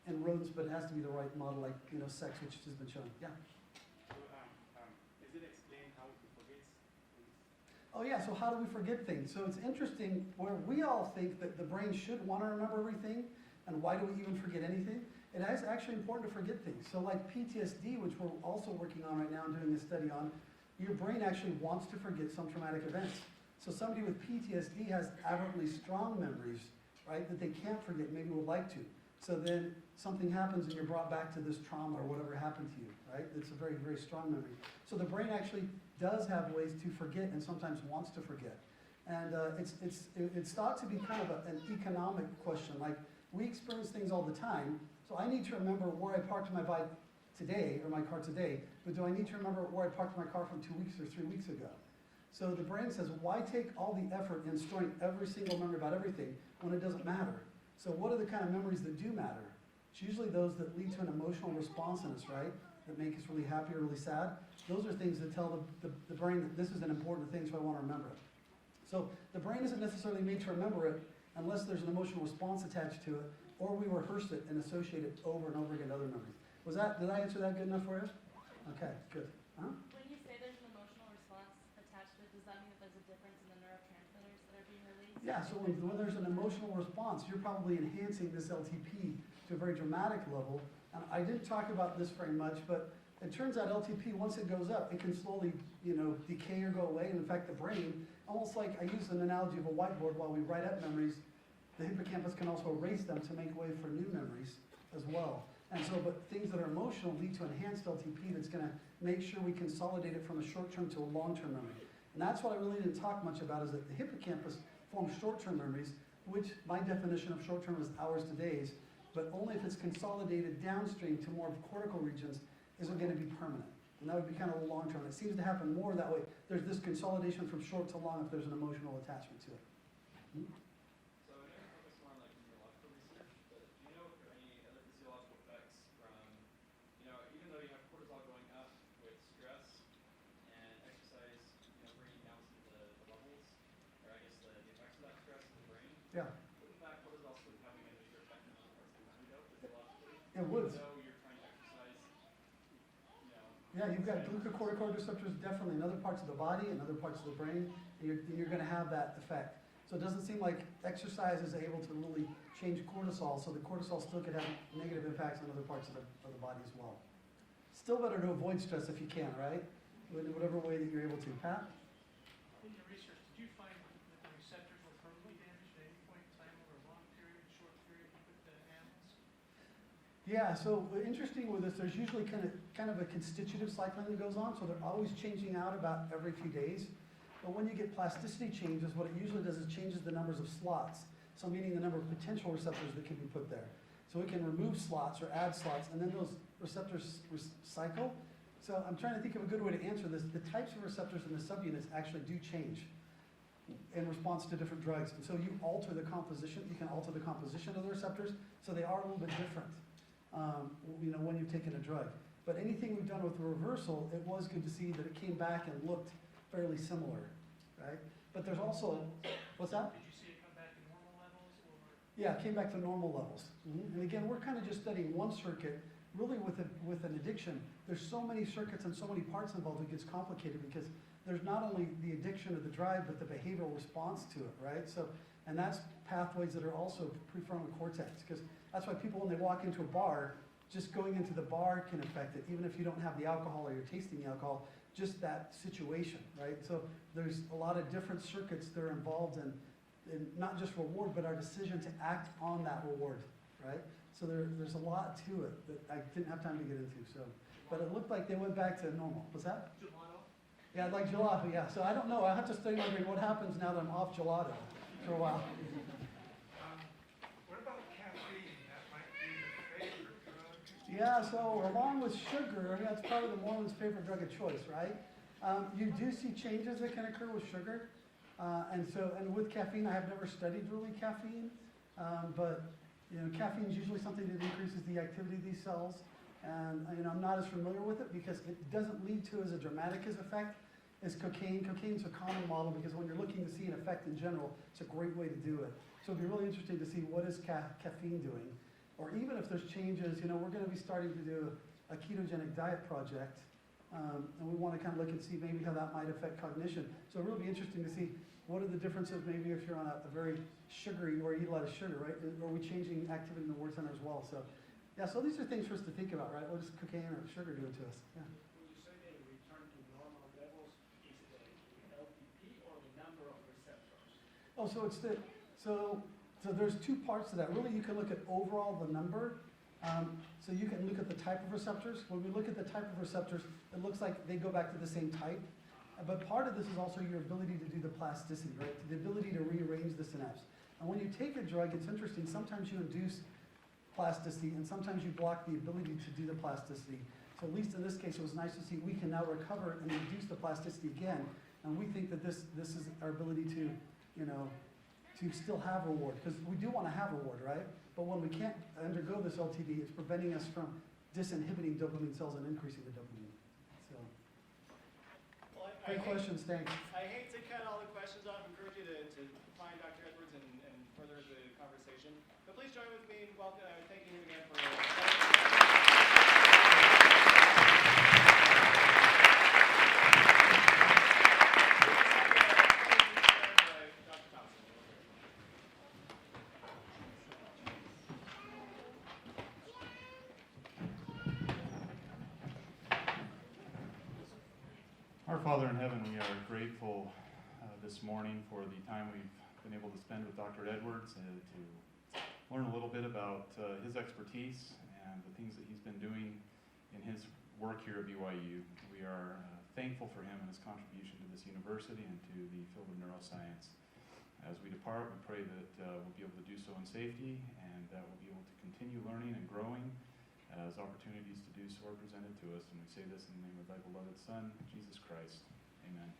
in rodents, but it has to be the right model, like sex, which has been shown. Yeah. So, is it explained how to forget things? Oh yeah, so how do we forget things? So it's interesting where we all think that the brain should want to remember everything, and why do we even forget anything? It is actually important to forget things. So like PTSD, which we're also working on right now and doing a study on, your brain actually wants to forget some traumatic events. So somebody with PTSD has aberrantly strong memories, right, that they can't forget, maybe would like to. So then something happens and you're brought back to this trauma or whatever happened to you, right? It's a very, very strong memory. So the brain actually does have ways to forget and sometimes wants to forget. And it's thought to be kind of an economic question. Like, we experience things all the time, so I need to remember where I parked my bike today, or my car today, but do I need to remember where I parked my car from 2 weeks or 3 weeks ago? So the brain says, why take all the effort in storing every single memory about everything when it doesn't matter? So what are the kind of memories that do matter? It's usually those that lead to an emotional response in us, right? That make us really happy or really sad. Those are things that tell the brain that this is an important thing, so I want to remember it. So the brain isn't necessarily made to remember it unless there's an emotional response attached to it, or we rehearse it and associate it over and over again to other memories. Did I answer that good enough for you? Okay, good. Huh? When you say there's an emotional response attached to it, does that mean that there's a difference in the neurotransmitters that are being released? Yeah, so when there's an emotional response, you're probably enhancing this LTP to a very dramatic level. And I didn't talk about this very much, but it turns out LTP, once it goes up, it can slowly, decay or go away. And in fact, the brain, almost like I use an analogy of a whiteboard while we write up memories, the hippocampus can also erase them to make way for new memories as well. And so, but things that are emotional lead to enhanced LTP that's going to make sure we consolidate it from a short-term to a long-term memory. And that's what I really didn't talk much about, is that the hippocampus forms short-term memories, which my definition of short-term is hours to days, but only if it's consolidated downstream to more cortical regions is it going to be permanent. And that would be kind of a long-term. It seems to happen more that way. There's this consolidation from short to long if there's an emotional attachment to it. Hmm? So I know you focus more on like neurological research, but do you know if there are any other physiological effects from, even though you have cortisol going up with stress and exercise, bringing down some of the levels, or I guess the effects of that stress in the brain? Yeah. Wouldn't that cortisol still be having a major effect on other parts of the body though, physiologically? It would. Even though you're trying to exercise, Yeah, you've got glucocorticoid receptors definitely in other parts of the body and other parts of the brain, and you're going to have that effect. So it doesn't seem like exercise is able to really change cortisol, so the cortisol still could have negative impacts on other parts of the body as well. Still better to avoid stress if you can, right? In whatever way that you're able to. Pat? In your research, did you find that the receptors were permanently damaged at any point in time over a long period, short period with the animals? Yeah, so interesting with this, there's usually kind of a constitutive cycling that goes on, so they're always changing out about every few days. But when you get plasticity changes, what it usually does is changes the numbers of slots, so meaning the number of potential receptors that can be put there. So it can remove slots or add slots, and then those receptors cycle. So I'm trying to think of a good way to answer this. The types of receptors in the subunits actually do change in response to different drugs. And so you alter the composition, you can alter the composition of the receptors, so they are a little bit different, when you've taken a drug. But anything we've done with the reversal, it was good to see that it came back and looked fairly similar, right? But there's also, what's that? Did you see it come back to normal levels, or? Yeah, it came back to normal levels. And again, we're kind of just studying one circuit. Really with an addiction, there's so many circuits and so many parts involved, it gets complicated because there's not only the addiction of the drive, but the behavioral response to it, right? So, and that's pathways that are also prefrontal cortex, because that's why people, when they walk into a bar, just going into the bar can affect it, even if you don't have the alcohol or you're tasting the alcohol, just that situation, right? So there's a lot of different circuits that are involved in not just reward, but our decision to act on that reward, right? So there's a lot to it that I didn't have time to get into. So, but it looked like they went back to normal. What's that? Gelato? Yeah, like gelato. Yeah. So I don't know. I have to study my brain. What happens now that I'm off gelato for a while? What about caffeine? That might be the favorite drug. Yeah. So along with sugar, that's probably the Mormon's favorite drug of choice, right? You do see changes that can occur with sugar. And with caffeine, I have never studied really caffeine, but caffeine is usually something that increases the activity of these cells. And I'm not as familiar with it because it doesn't lead to as a dramatic as effect as cocaine. Cocaine's a common model because when you're looking to see an effect in general, it's a great way to do it. So it'd be really interesting to see what is caffeine doing, or even if there's changes. We're going to be starting to do a ketogenic diet project, and we want to kind of look and see maybe how that might affect cognition. So it'll really be interesting to see what are the differences maybe if you're on a very sugary or eat a lot of sugar, right? Are we changing activity in the ward center as well? So yeah, so these are things for us to think about, right? What does cocaine or sugar do to us? Yeah. When you say they return to normal levels, is it the LPP or the number of receptors? Oh, so there's two parts to that. Really, you can look at overall the number. So you can look at the type of receptors. When we look at the type of receptors, it looks like they go back to the same type. But part of this is also your ability to do the plasticity, right? The ability to rearrange the synapse. And when you take a drug, it's interesting. Sometimes you induce plasticity, and sometimes you block the ability to do the plasticity. So at least in this case, it was nice to see we can now recover and reduce the plasticity again. And we think that this is our ability to still have reward, because we do want to have reward, right? But when we can't undergo this LTD, it's preventing us from disinhibiting dopamine cells and increasing the dopamine. So, Well, great questions, thanks. I hate to cut all the questions off. I encourage you to find Dr. Edwards and further the conversation. But please join with me in thanking him again for Dr. Thompson. Our Father in heaven, we are grateful this morning for the time we've been able to spend with Dr. Edwards and to learn a little bit about his expertise and the things that he's been doing in his work here at BYU. We are thankful for him and his contribution to this university and to the field of neuroscience. As we depart, we pray that we'll be able to do so in safety and that we'll be able to continue learning and growing as opportunities to do so are presented to us. And we say this in the name of thy beloved Son, Jesus Christ. Amen.